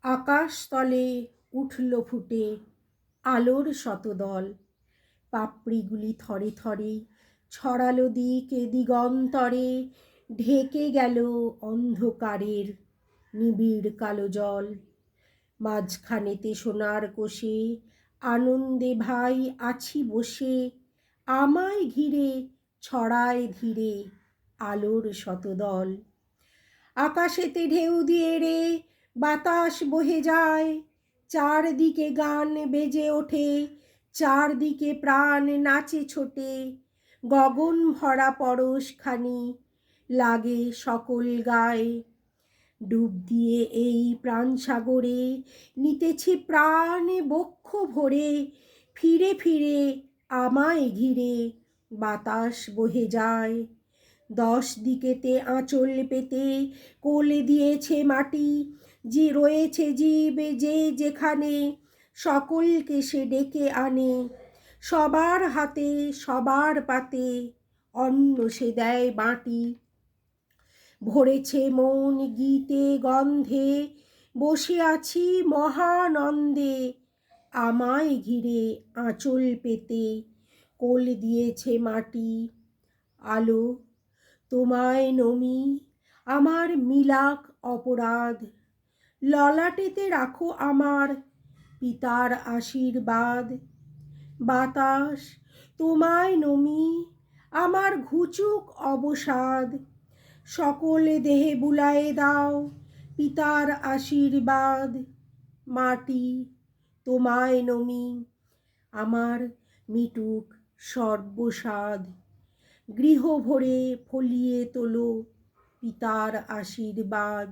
আকাশতলে উঠল ফুটে আলোর শতদল, পাপড়িগুলি থরে থরে ছড়ালো দিক দিগন্তরে, ঢেকে গেল অন্ধকারের নিবিড় কালো জল। মাঝখানেতে সোনার কোষে আনন্দে ভাই আছি বসে, আমায় ঘিরে ছড়ায় ধীরে আলোর শতদল। আকাশেতে ঢেউ দিয়ে রে বাতাস বহে যায়, চারদিকে গান বেজে ওঠে, চারদিকে প্রাণ নাচে ছোটে, গগন ভরা পরশখানি লাগে সকল গায়ে। ডুব দিয়ে এই প্রাণ সাগরে নিতেছি প্রাণ বক্ষ ভরে, ফিরে ফিরে আমায় ঘিরে বাতাস বহে যায়। 10 দিকেতে আঁচল পেতে কোলে দিয়েছে মাটি, যে রয়েছে জীব যে যেখানে, সকলকে সে ডেকে আনে। সবার হাতে সবার পাতে অন্ন সে দেয় বাটি। ভরেছে মন গীতে গন্ধে, বসে আছি মহানন্দে, আমায় ঘিরে আঁচল পেতে কোল দিয়েছে মাটি। আলো তোমায় নমি আমার মিলাক অপরাধ, ললাটেতে রাখো আমার পিতার আশীর্বাদ। বাতাস তোমায় নমি আমার ঘুচুক অবসাদ, সকল দেহে বুলায়ে দাও পিতার আশীর্বাদ। মাটি তোমায় নমি আমার মিটুক সর্বসাদ, গৃহ ভরে ফলিয়ে তোলো পিতার আশীর্বাদ।